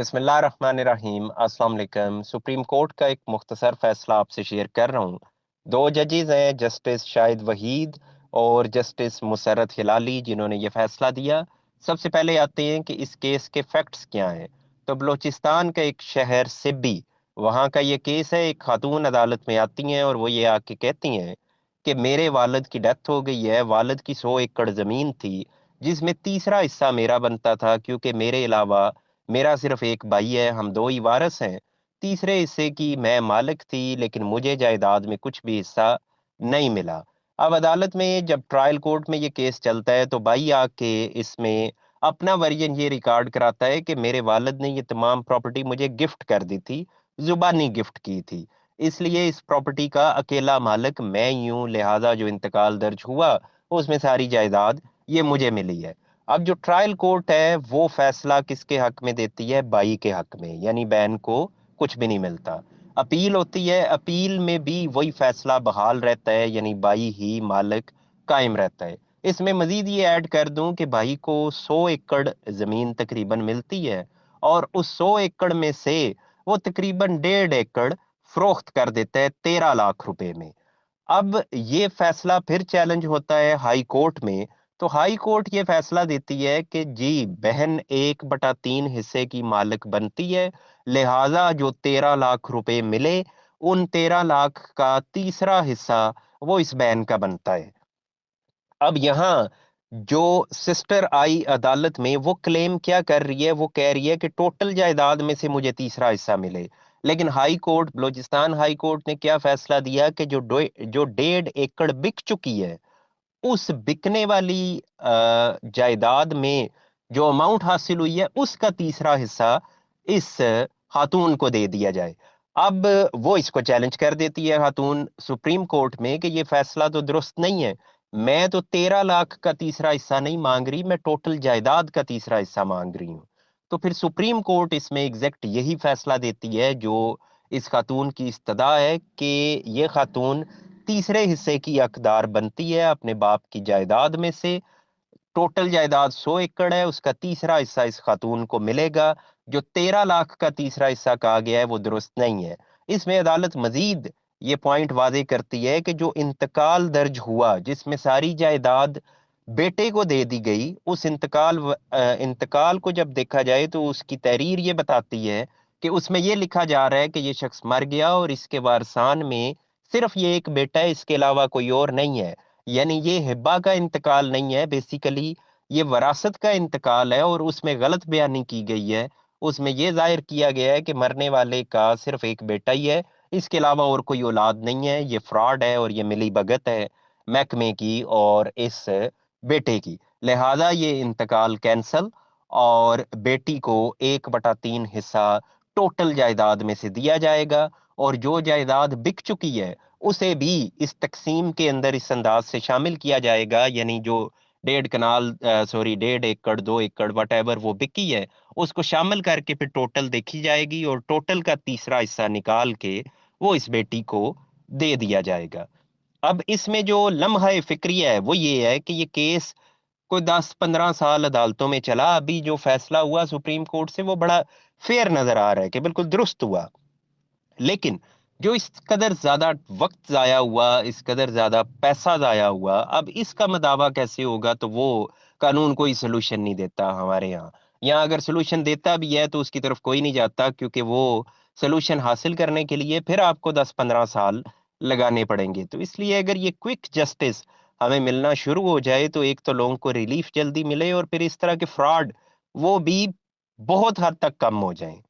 बिस्मिल्लाहिर्रहमानिर्रहीम। अस्सलाम वालेकुम। सुप्रीम कोर्ट का एक मुख्तसर फैसला आपसे शेयर कर रहा हूँ। दो जजेस हैं, जस्टिस शाहिद वहीद और जस्टिस मुसर्रत हिलाली, जिन्होंने ये फैसला दिया। सबसे पहले आते हैं कि इस केस के फैक्ट्स क्या हैं। तो बलूचिस्तान का एक शहर सिब्बी, वहाँ का ये केस है। एक खातून अदालत में आती हैं और वो ये आके कहती हैं कि मेरे वालिद की डेथ हो गई है। वालिद की 100 एकड़ ज़मीन थी, जिसमें तीसरा हिस्सा मेरा बनता था, क्योंकि मेरे अलावा मेरा सिर्फ एक भाई है, हम दो ही वारिस हैं। तीसरे हिस्से की मैं मालिक थी, लेकिन मुझे जायदाद में कुछ भी हिस्सा नहीं मिला। अब अदालत में जब ट्रायल कोर्ट में ये केस चलता है, तो भाई आके इसमें अपना वर्जन ये रिकॉर्ड कराता है कि मेरे वालिद ने ये तमाम प्रॉपर्टी मुझे गिफ्ट कर दी थी, जुबानी गिफ्ट की थी। इसलिए इस प्रॉपर्टी का अकेला मालिक मैं ही हूँ, लिहाजा जो इंतकाल दर्ज हुआ उसमें सारी जायदाद ये मुझे मिली है। अब जो ट्रायल कोर्ट है वो फैसला किसके हक में देती है? बाई के हक में, यानी बहन को कुछ भी नहीं मिलता। अपील होती है, अपील में भी वही फैसला बहाल रहता है, यानी बाई ही मालिक कायम रहता है। इसमें मजीद ये ऐड कर दूं कि भाई को 100 एकड़ जमीन तकरीबन मिलती है, और उस 100 एकड़ में से वो तकरीबन 1.5 एकड़ फरोख्त कर देता है 13 लाख रुपए में। अब ये फैसला फिर चैलेंज होता है हाई कोर्ट में। तो हाई कोर्ट ये फैसला देती है कि जी, बहन 1/3 हिस्से की मालिक बनती है, लिहाजा जो 13 लाख रुपए मिले, उन 13 लाख का तीसरा हिस्सा वो इस बहन का बनता है। अब यहाँ जो सिस्टर आई अदालत में, वो क्लेम क्या कर रही है? वो कह रही है कि टोटल जायदाद में से मुझे तीसरा हिस्सा मिले। लेकिन high court, Balochistan high court ने क्या फैसला दिया कि जो 1.5 एकड़ बिक चुकी है, उस बिकने वाली जायदाद में जो अमाउंट हासिल हुई है, उसका तीसरा हिस्सा इस खातून को दे दिया जाए। अब वो इसको चैलेंज कर देती है खातून सुप्रीम कोर्ट में कि ये फैसला तो दुरुस्त नहीं है। मैं तो 13 लाख का तीसरा हिस्सा नहीं मांग रही, मैं टोटल जायदाद का तीसरा हिस्सा मांग रही हूँ। तो फिर सुप्रीम कोर्ट इसमें एग्जैक्ट यही फैसला देती है जो इस खातून की इस्तदा है, कि ये खातून तीसरे हिस्से की हकदार बनती है अपने बाप की जायदाद में से। टोटल जायदाद 100 एकड़ है, उसका तीसरा हिस्सा इस खातून को मिलेगा। जो 13 लाख का तीसरा हिस्सा कहा गया है वो दुरुस्त नहीं है। इसमें अदालत मजीद ये पॉइंट वाजे करती है कि जो इंतकाल दर्ज हुआ, जिसमें सारी जायदाद बेटे को दे दी गई, उस इंतकाल को जब देखा जाए तो उसकी तहरीर ये बताती है कि उसमें ये लिखा जा रहा है कि ये शख्स मर गया और इसके वारसान में सिर्फ ये एक बेटा है, इसके अलावा कोई और नहीं है। यानी ये हिब्बा का इंतकाल नहीं है, बेसिकली ये वरासत का इंतकाल है, और उसमें गलत बयानी की गई है। उसमें ये जाहिर किया गया है कि मरने वाले का सिर्फ एक बेटा ही है, इसके अलावा और कोई औलाद नहीं है। ये फ्रॉड है और ये मिली भगत है महकमे की और इस बेटे की। लिहाजा ये इंतकाल कैंसल, और बेटी को 1/3 हिस्सा टोटल जायदाद में से दिया जाएगा। और जो जायदाद बिक चुकी है उसे भी इस तकसीम के अंदर इस अंदाज से शामिल किया जाएगा, यानी जो 1.5 एकड़ 2 एकड़ वट एवर वो बिकी है, उसको शामिल करके फिर टोटल देखी जाएगी, और टोटल का तीसरा हिस्सा निकाल के वो इस बेटी को दे दिया जाएगा। अब इसमें जो लम्हा फिक्रिया है वो ये है कि ये केस कोई 10-15 साल अदालतों में चला, अभी जो फैसला हुआ सुप्रीम कोर्ट से वो बड़ा फेयर नजर आ रहा है कि बिल्कुल दुरुस्त हुआ। लेकिन जो इस कदर ज्यादा वक्त जाया हुआ, इस कदर ज्यादा पैसा जाया हुआ, अब इसका मदावा कैसे होगा? तो वो कानून कोई सोल्यूशन नहीं देता हमारे यहाँ। यहाँ अगर सोल्यूशन देता भी है तो उसकी तरफ कोई नहीं जाता, क्योंकि वो सोल्यूशन हासिल करने के लिए फिर आपको 10-15 साल लगाने पड़ेंगे। तो इसलिए अगर ये क्विक जस्टिस हमें मिलना शुरू हो जाए, तो एक तो लोगों को रिलीफ जल्दी मिले, और फिर इस तरह के फ्रॉड वो भी बहुत हद तक कम हो जाएं।